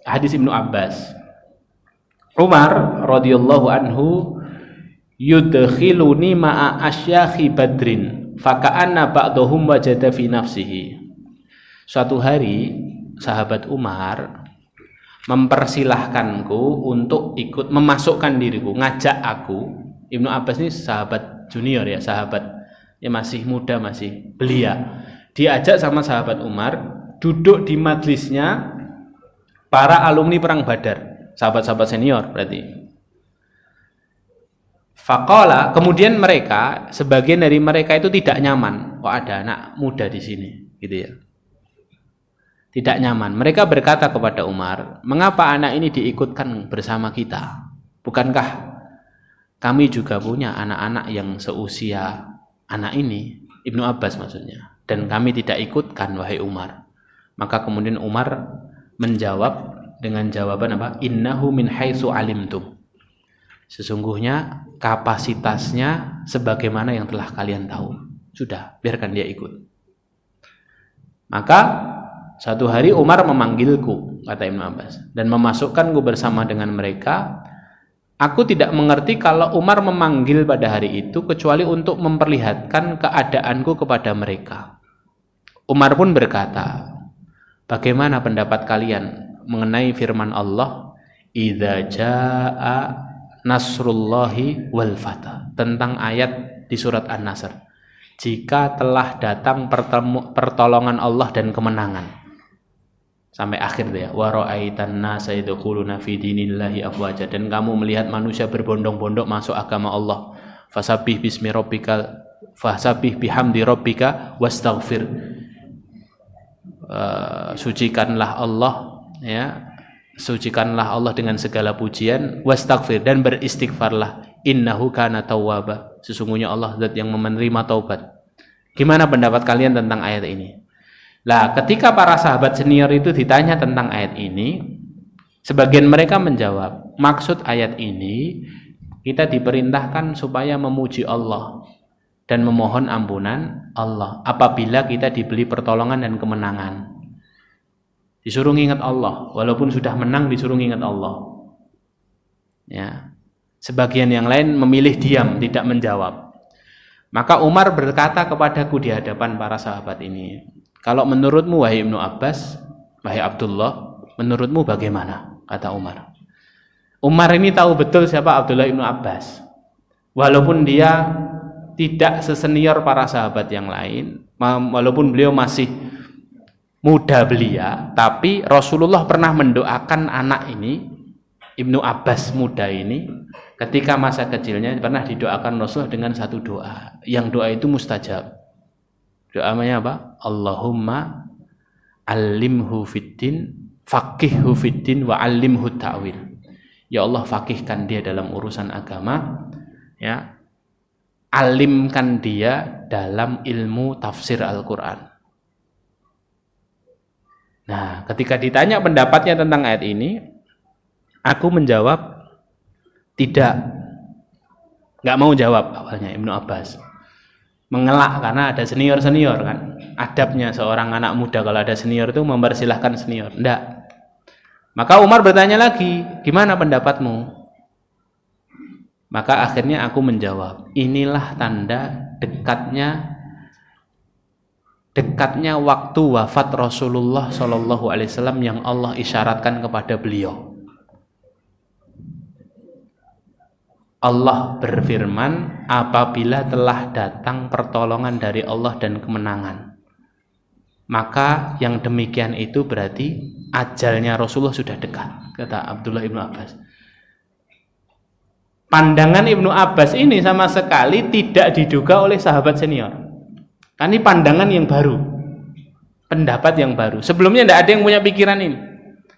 Hadis Ibnu Abbas. Umar radhiyallahu anhu yudkhiluni ma'a asyakhi Badrin, faka'anna ba'dahum wajada fi nafsihi. Suatu hari sahabat Umar mempersilahkanku untuk ikut memasukkan diriku, ngajak aku. Ibnu Abbas ini sahabat junior ya, sahabat ya, masih muda, masih belia. Diajak sama sahabat Umar duduk di majlisnya para alumni perang Badar, sahabat-sahabat senior berarti. Faqala, kemudian mereka, sebagian dari mereka itu tidak nyaman. Kok ada anak muda di sini, gitu ya. Tidak nyaman. Mereka berkata kepada Umar, "Mengapa anak ini diikutkan bersama kita? Bukankah kami juga punya anak-anak yang seusia anak ini?" Ibnu Abbas maksudnya. "Dan kami tidak ikutkan, wahai Umar." Maka kemudian Umar menjawab dengan jawaban apa? "Innahu min haitsu alimtum." Sesungguhnya kapasitasnya sebagaimana yang telah kalian tahu. Sudah, biarkan dia ikut. Maka satu hari Umar memanggilku, kata Ibnu Abbas, dan memasukkanku bersama dengan mereka. Aku tidak mengerti kalau Umar memanggil pada hari itu kecuali untuk memperlihatkan keadaanku kepada mereka. Umar pun berkata, "Bagaimana pendapat kalian mengenai firman Allah, idza jaa nasrullahi wal fath," tentang ayat di surat An-Nasr, jika telah datang pertolongan Allah dan kemenangan. Sampai akhir ya, wa ra'aitan nasa yadkhuluna fi dinillahi afwaja, dan kamu melihat manusia berbondong-bondong masuk agama Allah. Fasabbih bismi rabbika, fasabbih bihamdi rabbika wastaghfir. Sucikanlah Allah, ya. Sucikanlah Allah dengan segala pujian, wastaghfir, dan beristighfarlah. Innahu kana tawwaba. Sesungguhnya Allah zat yang menerima taubat. Gimana pendapat kalian tentang ayat ini? Lah, ketika para sahabat senior itu ditanya tentang ayat ini, sebagian mereka menjawab, maksud ayat ini kita diperintahkan supaya memuji Allah dan memohon ampunan Allah. Apabila kita diberi pertolongan dan kemenangan, disuruh ingat Allah, walaupun sudah menang disuruh ingat Allah. Ya. Sebagian yang lain memilih diam, tidak menjawab. Maka Umar berkata kepadaku di hadapan para sahabat ini, kalau menurutmu wahai Ibnu Abbas, wahai Abdullah, menurutmu bagaimana? Kata Umar. Umar ini tahu betul siapa Abdullah Ibnu Abbas. Walaupun dia tidak sesenior para sahabat yang lain, walaupun beliau masih muda belia, tapi Rasulullah pernah mendoakan anak ini, Ibnu Abbas muda ini, ketika masa kecilnya pernah didoakan Rasulullah dengan satu doa. Yang doa itu mustajab. Doanya apa? Allahumma allimhu fiddin, faqihhu fiddin wa allimhu ta'wil. Ya Allah, faqihkan dia dalam urusan agama, ya. Alimkan dia dalam ilmu tafsir Al-Qur'an. Nah, ketika ditanya pendapatnya tentang ayat ini, aku menjawab tidak, nggak mau jawab awalnya Ibnu Abbas. Mengelak karena ada senior-senior kan. Adabnya seorang anak muda kalau ada senior itu mempersilahkan senior. Enggak. Maka Umar bertanya lagi, gimana pendapatmu? Maka akhirnya aku menjawab, inilah tanda dekatnya waktu wafat Rasulullah Shallallahu Alaihi Wasallam yang Allah isyaratkan kepada beliau. Allah berfirman, apabila telah datang pertolongan dari Allah dan kemenangan, maka yang demikian itu berarti ajalnya Rasulullah sudah dekat, kata Abdullah Ibnu Abbas. Pandangan Ibnu Abbas ini sama sekali tidak diduga oleh sahabat senior. Kan ini pandangan yang baru, pendapat yang baru. Sebelumnya tidak ada yang punya pikiran ini.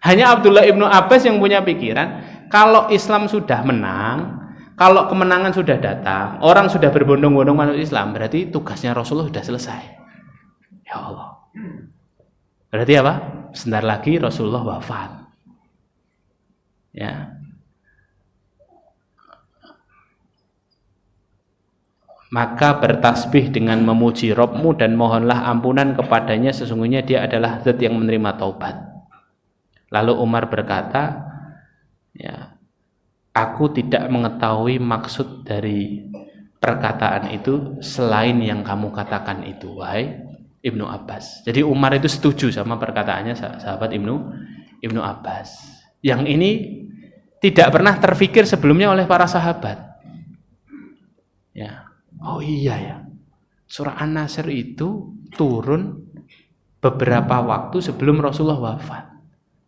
Hanya Abdullah Ibnu Abbas yang punya pikiran, kalau Islam sudah menang, kalau kemenangan sudah datang, orang sudah berbondong-bondong masuk Islam, berarti tugasnya Rasulullah sudah selesai. Ya Allah. Berarti apa? Sebentar lagi Rasulullah wafat. Ya. Maka bertasbih dengan memuji Rabbmu dan mohonlah ampunan kepadanya, sesungguhnya dia adalah zat yang menerima taubat. Lalu Umar berkata, ya, aku tidak mengetahui maksud dari perkataan itu selain yang kamu katakan itu, wahai Ibnu Abbas. Jadi Umar itu setuju sama perkataannya sahabat Ibnu Abbas. Yang ini tidak pernah terfikir sebelumnya oleh para sahabat. Ya. Oh iya ya, surah An-Nasr itu turun beberapa waktu sebelum Rasulullah wafat.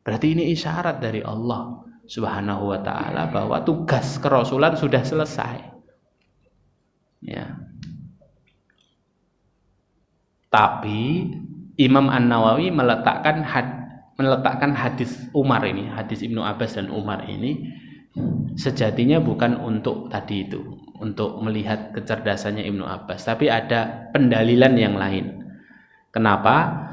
Berarti ini isyarat dari Allah Subhanahu wa ta'ala bahwa tugas kerasulan sudah selesai. Ya. Tapi Imam An-Nawawi meletakkan hadis Umar ini, hadis Ibnu Abbas dan Umar ini sejatinya bukan untuk tadi itu, untuk melihat kecerdasannya Ibnu Abbas, tapi ada pendalilan yang lain. Kenapa?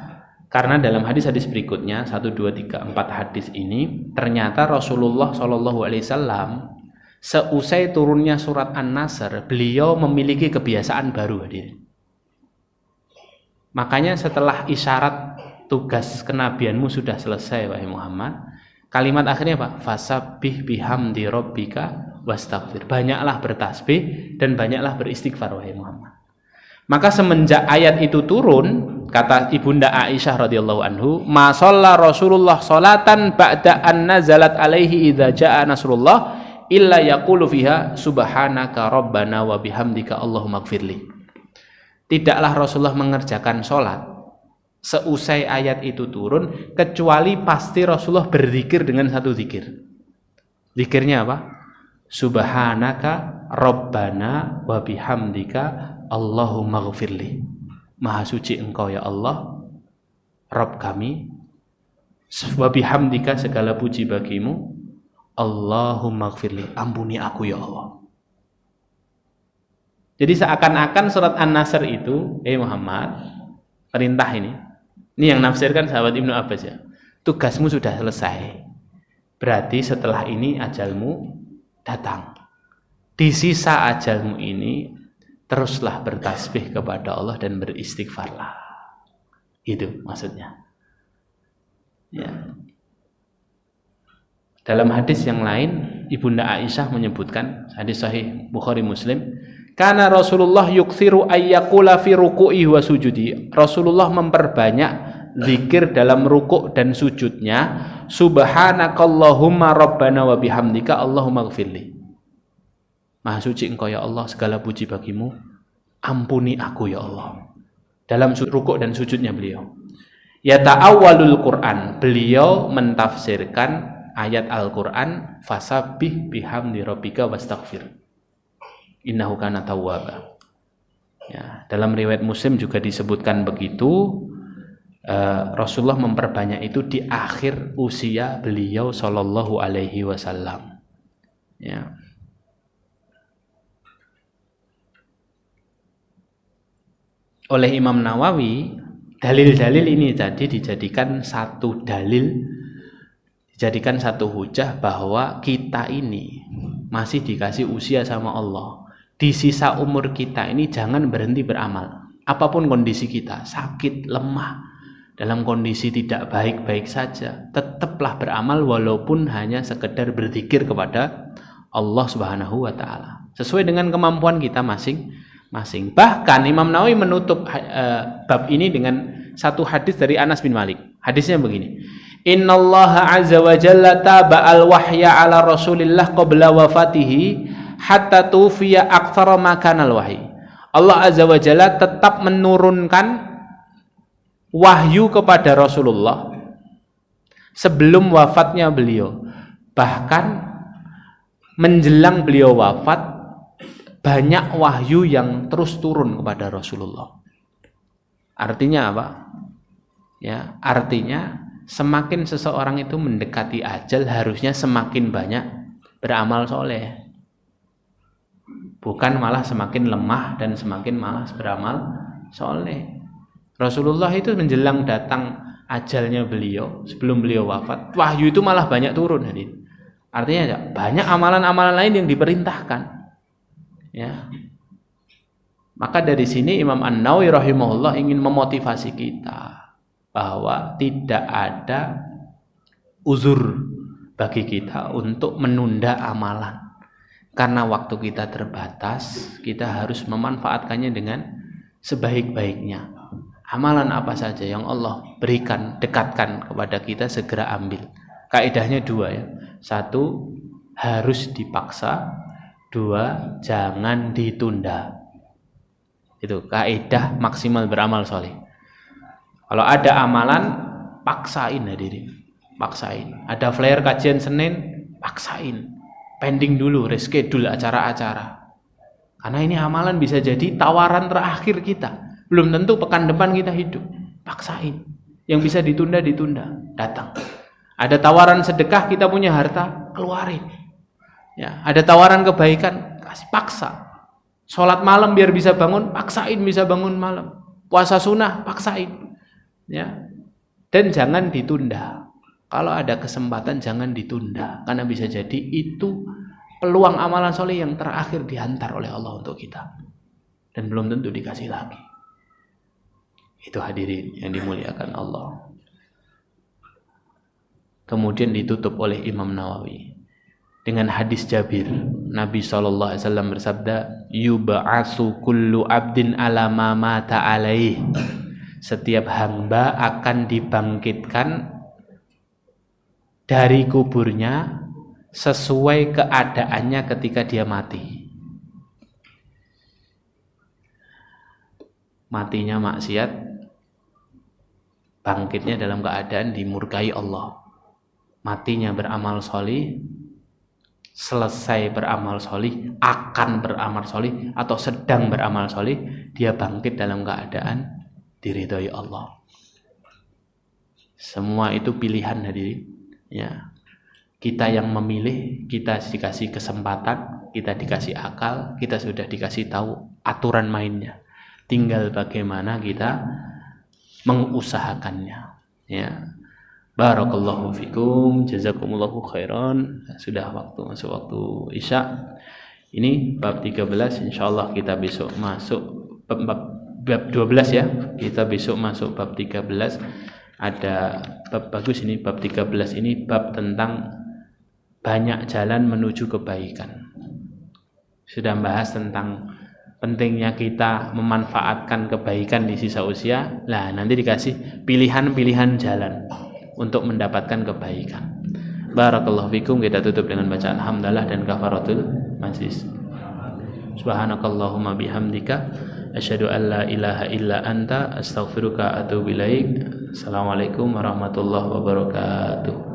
Karena dalam hadis-hadis berikutnya 1, 2, 3, 4 hadis ini ternyata Rasulullah SAW seusai turunnya surat An-Nasr, beliau memiliki kebiasaan baru, hadirin. Makanya setelah isyarat tugas kenabianmu sudah selesai wahai Muhammad, kalimat akhirnya apa? Fasabbih bihamdi rabbika wastaghfir. Banyaklah bertasbih dan banyaklah beristighfar wahai Muhammad. Maka semenjak ayat itu turun, kata Ibunda Aisyah radhiyallahu anhu, ma shalla Rasulullah sholatan ba'da an nazalat alaihi idza jaa nasrullah illa yaqulu fiha subhanaka rabbana wa bihamdika Allahumma ighfirli. Tidaklah Rasulullah mengerjakan sholat seusai ayat itu turun kecuali pasti Rasulullah berzikir dengan satu zikir. Zikirnya apa? Subhanaka rabbana wa bihamdika Allahumma ighfirli. Maha suci engkau ya Allah, Rabb kami, wa bihamdika segala puji bagimu, Allahumma ighfirli, ampuni aku ya Allah. Jadi seakan-akan surat An-Nasr itu, Muhammad, perintah ini yang nafsirkan sahabat Ibnu Abbas ya, tugasmu sudah selesai, berarti setelah ini ajalmu datang. Di sisa ajalmu ini teruslah bertasbih kepada Allah dan beristighfarlah. Itu maksudnya. Ya. Dalam hadis yang lain, Ibunda Aisyah menyebutkan, hadis sahih Bukhari Muslim, karena Rasulullah yukthiru ayyakula fi ruku'i wa sujudi. Rasulullah memperbanyak zikir dalam rukuk dan sujudnya, subhanakallahumma rabbana wa bihamdika Allahumma gfirli. Maha suci engkau ya Allah, segala puji bagimu, ampuni aku ya Allah. Dalam rukuk dan sujudnya beliau. Ya ta'awwalul Quran, beliau mentafsirkan ayat Al-Quran, fasabbih bihamdi rabbika wastaghfir innahu kana tawwaba. Ya, dalam riwayat Muslim juga disebutkan begitu. Rasulullah memperbanyak itu di akhir usia beliau sallallahu alaihi wasallam. Ya. Oleh Imam Nawawi, dalil-dalil ini tadi dijadikan satu dalil, dijadikan satu hujah bahwa kita ini masih dikasih usia sama Allah. Di sisa umur kita ini jangan berhenti beramal. Apapun kondisi kita, sakit, lemah, dalam kondisi tidak baik-baik saja, tetaplah beramal walaupun hanya sekedar berzikir kepada Allah Subhanahu wa taala. Sesuai dengan kemampuan kita masing-masing. Bahkan Imam Nawawi menutup bab ini dengan satu hadis dari Anas bin Malik. Hadisnya begini. Innallaha azza wa jalla taba'al wahya ala Rasulillah qabla wafatihi hatta tufiya aktsara ma kana al-wahyi. Allah azza wa jalla tetap menurunkan wahyu kepada Rasulullah sebelum wafatnya beliau. Bahkan menjelang beliau wafat, banyak wahyu yang terus turun kepada Rasulullah. Artinya apa? Ya, artinya semakin seseorang itu mendekati ajal, harusnya semakin banyak beramal soleh. Bukan malah semakin lemah dan semakin malas beramal soleh. Rasulullah itu menjelang datang ajalnya beliau, sebelum beliau wafat, wahyu itu malah banyak turun. Artinya banyak amalan-amalan lain yang diperintahkan. Ya. Maka dari sini Imam An-Nawawi rahimahullah ingin memotivasi kita bahwa tidak ada uzur bagi kita untuk menunda amalan. Karena waktu kita terbatas, kita harus memanfaatkannya dengan sebaik-baiknya. Amalan apa saja yang Allah berikan, dekatkan kepada kita, segera ambil. Kaidahnya dua ya. Satu, harus dipaksa. Dua, jangan ditunda. Itu kaidah maksimal beramal soleh. Kalau ada amalan, paksain hadirin. Paksain. Ada flyer kajian Senin, paksain. Pending dulu, reschedule acara-acara. Karena ini amalan bisa jadi tawaran terakhir kita. Belum tentu pekan depan kita hidup. Paksain. Yang bisa ditunda, datang. Ada tawaran sedekah, kita punya harta, keluarin. Ya, ada tawaran kebaikan, kasih paksa. Sholat malam biar bisa bangun, paksain bisa bangun malam. Puasa sunnah, paksain. Ya. Dan jangan ditunda. Kalau ada kesempatan jangan ditunda, karena bisa jadi itu peluang amalan soleh yang terakhir dihantar oleh Allah untuk kita, dan belum tentu dikasih lagi. Itu hadirin yang dimuliakan Allah. Kemudian ditutup oleh Imam Nawawi dengan hadis Jabir. Nabi SAW bersabda, yub'atsu kullu abdin ala ma mata alaih. Setiap hamba akan dibangkitkan dari kuburnya sesuai keadaannya ketika dia mati. Matinya maksiat, bangkitnya dalam keadaan dimurkai Allah. Matinya beramal solih, selesai beramal solih, akan beramal solih, atau sedang beramal solih, dia bangkit dalam keadaan diridhoi Allah. Semua itu pilihan hadirin. Ya, kita yang memilih, kita dikasih kesempatan, kita dikasih akal, kita sudah dikasih tahu aturan mainnya. Tinggal bagaimana kita mengusahakannya. Ya, barakallahu fikum, jazakumullahu khairan. Sudah masuk waktu isya. Ini bab 13, insyaallah kita besok masuk bab 12 ya. Kita besok masuk bab 13. Ada bab bagus ini, bab 13 ini bab tentang banyak jalan menuju kebaikan. Sudah bahas tentang pentingnya kita memanfaatkan kebaikan di sisa usia. Nah, nanti dikasih pilihan-pilihan jalan untuk mendapatkan kebaikan. Barakallahu fikum. Kita tutup dengan bacaan hamdalah dan kafaratul majlis. Subhanakallahumma bihamdika asyhadu an la ilaha illa anta astaghfiruka wa atubu ilaik. Assalamualaikum warahmatullahi wabarakatuh.